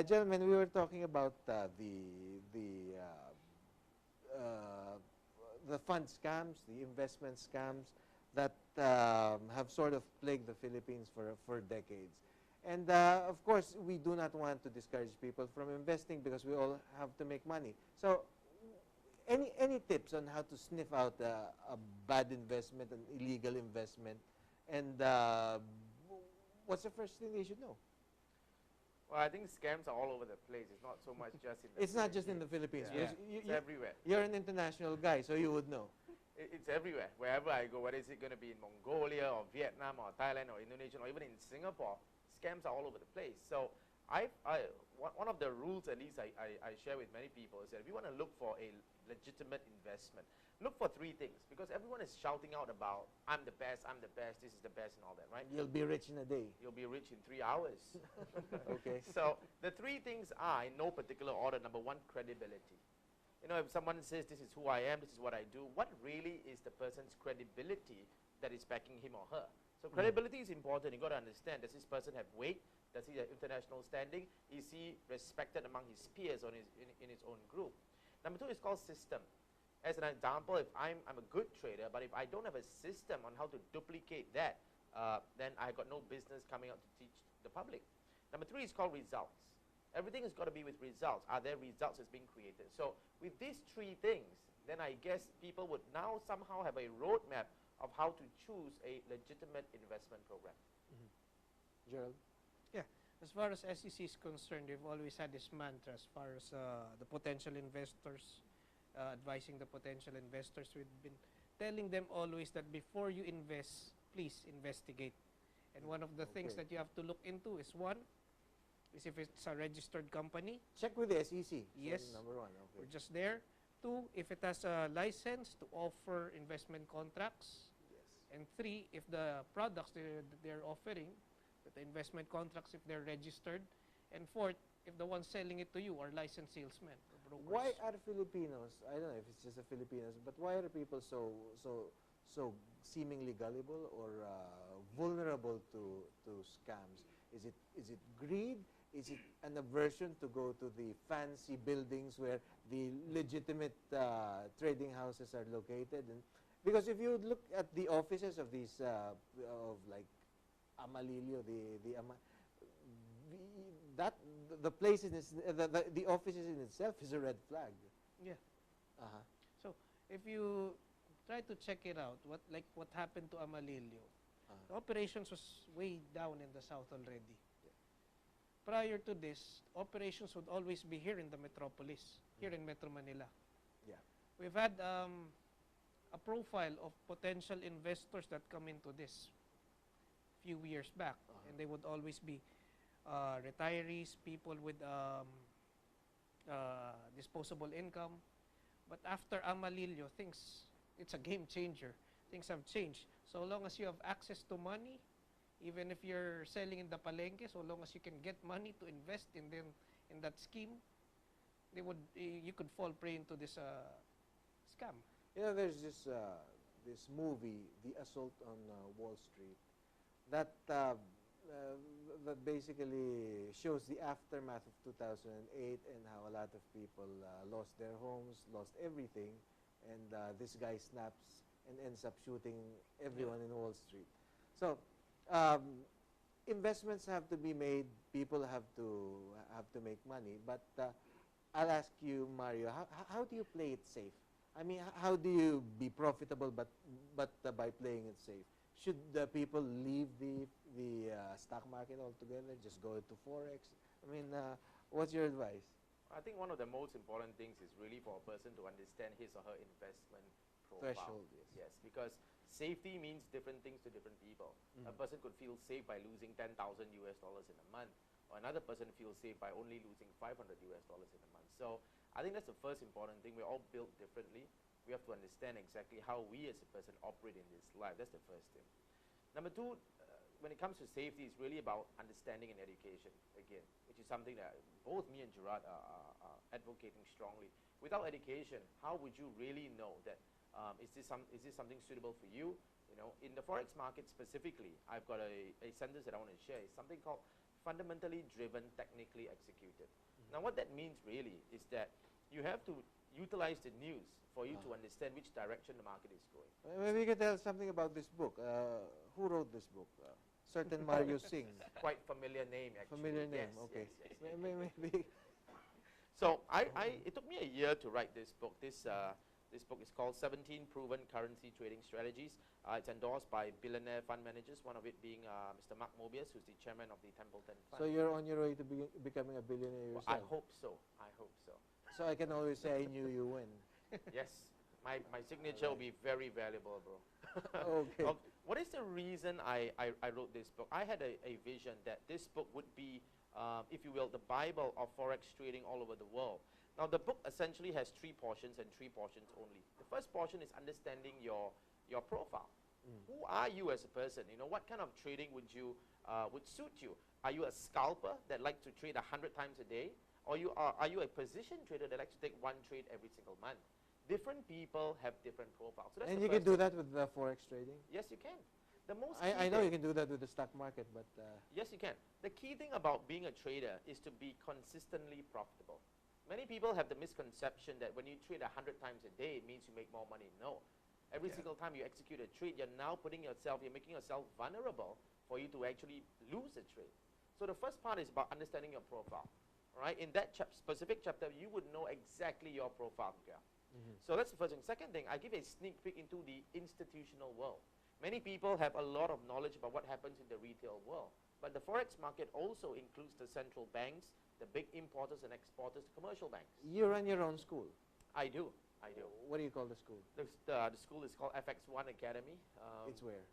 Gentlemen, we were talking about uh, the fund scams, the investment scams that have sort of plagued the Philippines for decades. And of course, we do not want to discourage people from investing because we all have to make money. So, any tips on how to sniff out a bad investment, an illegal investment, and what's the first thing they should know? Well, I think scams are all over the place. It's not so much just in the It's not just in the Philippines. Yeah. Because It's everywhere. You're an international guy, so you would know. It's everywhere. Wherever I go, whether it's going to be in Mongolia or Vietnam or Thailand or Indonesia or even in Singapore, scams are all over the place. So one of the rules, at least I share with many people, is that if you want to look for a legitimate investment, look for three things, because everyone is shouting out about, I'm the best, this is the best, and all that, right? You'll be rich in a day. You'll be rich in 3 hours. Okay. So the three things are, in no particular order. Number one, credibility. You know, if someone says, this is who I am, this is what I do, what really is the person's credibility that is backing him or her? So credibility is important. You've got to understand, does this person have weight? Does he have international standing? Is he respected among his peers or in his own group? Number two is called system. As an example, if I'm a good trader, but if I don't have a system on how to duplicate that, then I got no business coming out to teach the public. Number three is called results. Everything has got to be with results. Are there results that's being created? So with these three things, then I guess people would now somehow have a roadmap of how to choose a legitimate investment program. Gerald? Yeah, as far as SEC is concerned, they've always had this mantra as far as the potential investors, advising the potential investors. We've been telling them always that before you invest, please investigate. And one of the things that you have to look into is, one, is if it's a registered company. Check with the SEC. Yes. So number one. Okay. We're just there. Two, if it has a license to offer investment contracts. Yes. And three, if the products they're offering, the investment contracts, if they're registered. And fourth, if the ones selling it to you are licensed salesmen or brokers. Why are Filipinos, I don't know if it's just the Filipinos, but why are people so seemingly gullible or vulnerable to scams? Is it greed? Is it an aversion to go to the fancy buildings where the legitimate trading houses are located? And because if you look at the offices of these of like Amalilio, the place in the offices in itself is a red flag. Yeah. So if you try to check it out, what happened to Amalilio, the operations was way down in the south already. Prior to this, operations would always be here in the metropolis, here in Metro Manila. Yeah. We've had a profile of potential investors that come into this few years back, and they would always be retirees, people with disposable income. But after Amalilio, it's a game changer. Things have changed. So long as you have access to money, even if you're selling in the palengke, so long as you can get money to invest in that scheme, you could fall prey into this scam. You know, there's this movie, The Assault on Wall Street, that basically shows the aftermath of 2008 and how a lot of people lost their homes, lost everything, and this guy snaps and ends up shooting everyone in Wall Street. So investments have to be made. People have to make money. But I'll ask you, Mario, how do you play it safe? I mean, how do you be profitable but by playing it safe? Should the people leave the stock market altogether? Just go to Forex? I mean, what's your advice? I think one of the most important things is really for a person to understand his or her investment profile. Threshold, yes, because safety means different things to different people. A person could feel safe by losing $10,000 US in a month, or another person feels safe by only losing $500 US in a month. So I think that's the first important thing. We're all built differently. We have to understand exactly how we as a person operate in this life. That's the first thing. Number two, when it comes to safety, it's really about understanding and education, again, which is something that both me and Gerard are advocating strongly. Without education, how would you really know that is this something suitable for you? You know, in the Forex market specifically, I've got a sentence that I want to share. It's something called fundamentally driven, technically executed. Now what that means really is that you have to utilize the news for you to understand which direction the market is going. Maybe you can tell something about this book. Who wrote this book? Certain Mario Singh. Quite familiar name actually. Familiar name, Yes, okay. yes, yes. Maybe. So it took me a year to write this book. This book is called 17 Proven Currency Trading Strategies. It's endorsed by billionaire fund managers, one of it being Mr. Mark Mobius, who's the chairman of the Templeton Fund. So you're on your way to becoming a billionaire Well, yourself. I hope so. I hope so. So I can always say I knew you when. Yes, my signature will be very valuable, bro. Okay. What is the reason I wrote this book? I had a vision that this book would be, if you will, the Bible of Forex trading all over the world. Now, the book essentially has 3 portions and 3 portions only. The first portion is understanding your profile. Who are you as a person? You know, what kind of trading would suit you? Are you a scalper that likes to trade 100 times a day? Or are you a position trader that likes to take 1 trade every single month? Different people have different profiles. So that's And the you can first do thing. that with the Forex trading? Yes, you can. The most I key know thing- you can do that with the stock market, but... Yes, you can. The key thing about being a trader is to be consistently profitable. Many people have the misconception that when you trade 100 times a day, it means you make more money. No. Every single time you execute a trade, you're now you're making yourself vulnerable for you to actually lose a trade. So the first part is about understanding your profile. Right? In that specific chapter, you would know exactly your profile, Miguel. So that's the first thing. Second thing, I give a sneak peek into the institutional world. Many people have a lot of knowledge about what happens in the retail world. But the Forex market also includes the central banks, the big importers and exporters, the commercial banks. You run your own school. I do. What do you call the school? The school is called FX1 Academy. It's where?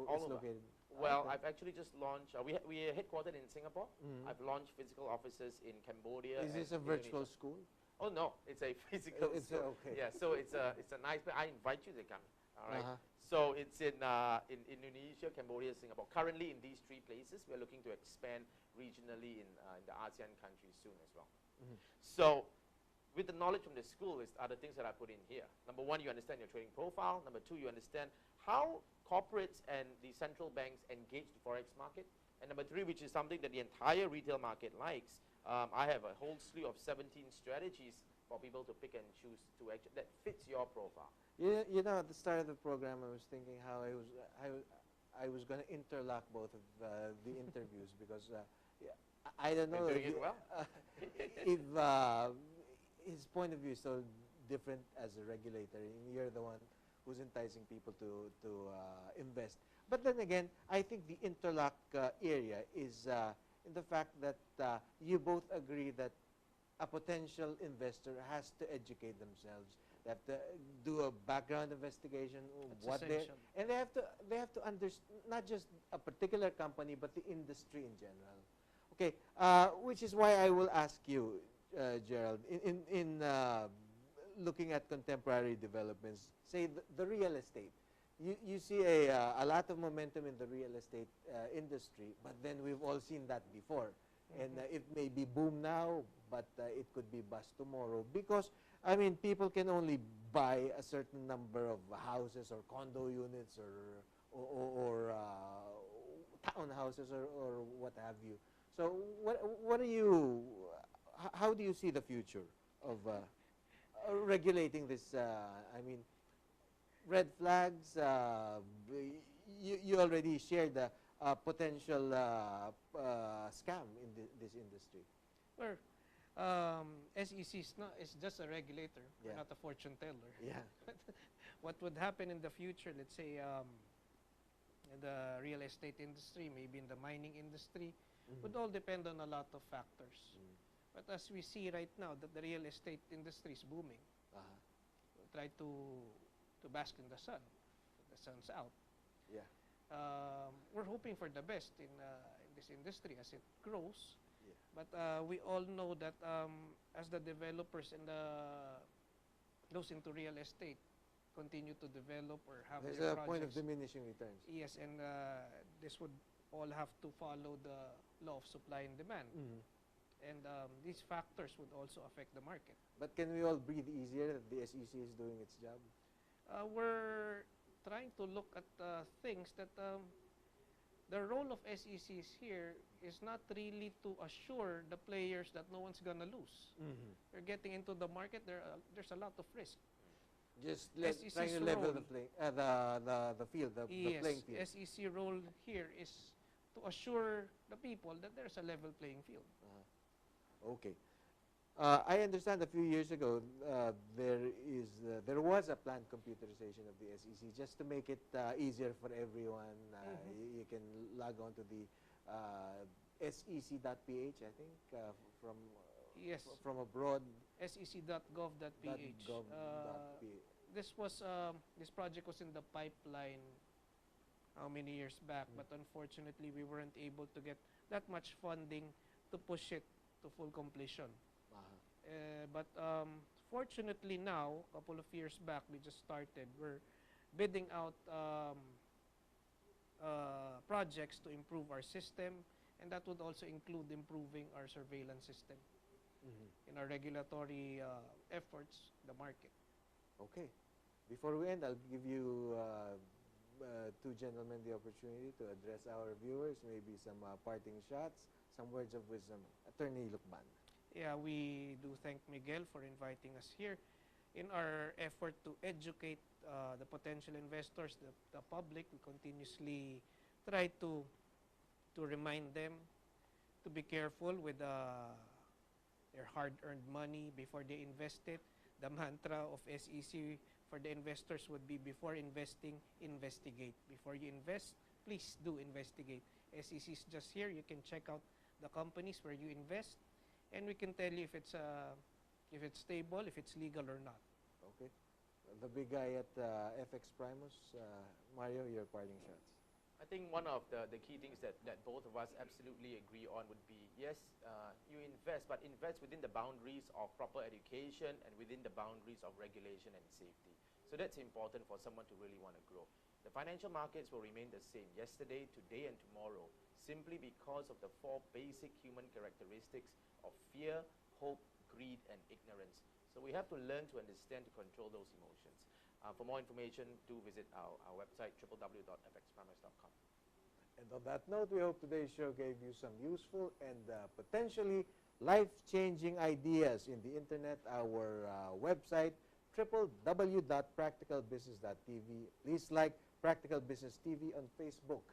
all It's over. located. Well, Okay. I've actually just launched, we are headquartered in Singapore. I've launched physical offices in Cambodia. Is this a and virtual Indonesia. school? Oh no, it's a physical It's school. okay. Yeah, so it's a nice place. I invite you to come. All right. Uh-huh. So it's in Indonesia, Cambodia, Singapore. Currently in these 3 places, we're looking to expand regionally in the ASEAN countries soon as well. So with the knowledge from the school are the things that I put in here. Number 1, you understand your trading profile. Number 2, you understand how corporates and the central banks engage the Forex market. And number 3, which is something that the entire retail market likes, I have a whole slew of 17 strategies for people to pick and choose that fits your profile. You know, at the start of the program, I was thinking how I was going to interlock both of the interviews because yeah, I don't know You're doing if, it well. if his point of view is so different as a regulator. You're the one who's enticing people to invest. But then again, I think the interlock area is in the fact that you both agree that a potential investor has to educate themselves. They have to do a background investigation, That's essential. and they have to understand not just a particular company but the industry in general. Okay, which is why I will ask you, Gerald, in looking at contemporary developments, say the real estate. You see a lot of momentum in the real estate industry, but then we've all seen that before. And it may be boom now, but it could be bust tomorrow. Because, I mean, people can only buy a certain number of houses or condo units or townhouses or what have you. So what do you, how do you see the future of regulating this, I mean, red flags, you already shared the potential scam in this industry. Well, SEC is just a regulator, Yeah. not a fortune teller. Yeah. What would happen in the future, let's say in the real estate industry, maybe in the mining industry, would all depend on a lot of factors. But as we see right now, that the real estate industry is booming. We'll try to bask in the sun. The sun's out. Yeah. We're hoping for the best in this industry as it grows. Yeah. But we all know that as the developers and those into real estate continue to develop or have There's their a point of projects, diminishing returns. yes, and this would all have to follow the law of supply and demand. And these factors would also affect the market. But can we all breathe easier that the SEC is doing its job? We're trying to look at things that the role of SECs here is not really to assure the players that no one's gonna lose. You're getting into the market, there's a lot of risk. Just SEC's trying to level the role. play, the field, the Yes, playing field. SEC role here is to assure the people that there's a level playing field. Okay. I understand a few years ago there was a planned computerization of the SEC just to make it easier for everyone. You can log on to the sec.ph, I think, from Yes, from abroad. sec.gov.ph. This project was in the pipeline how many years back, but unfortunately we weren't able to get that much funding to push it to full completion. But fortunately now, a couple of years back, we just started. We're bidding out projects to improve our system, and that would also include improving our surveillance system in our regulatory efforts, the market. Okay. Before we end, I'll give you two gentlemen the opportunity to address our viewers, maybe some parting shots, some words of wisdom. Attorney Lukban. Yeah, we do thank Miguel for inviting us here. In our effort to educate the potential investors, the public, we continuously try to remind them to be careful with their hard-earned money before they invest it. The mantra of SEC for the investors would be, before investing, investigate. Before you invest, please do investigate. SEC is just here. You can check out the companies where you invest, and we can tell you if it's stable, if it's legal or not. Okay. The big guy at FX Primus, Mario, your parting shots. I think one of the key things that both of us absolutely agree on would be, yes, you invest, but invest within the boundaries of proper education and within the boundaries of regulation and safety. So that's important for someone to really want to grow. The financial markets will remain the same yesterday, today, and tomorrow, simply because of the four basic human characteristics of fear, hope, greed, and ignorance. So we have to learn to understand, to control those emotions. For more information, do visit our website, www.fxprimus.com. And on that note, we hope today's show gave you some useful and potentially life-changing ideas in the internet. Our website, www.practicalbusiness.tv. Please like Practical Business TV on Facebook.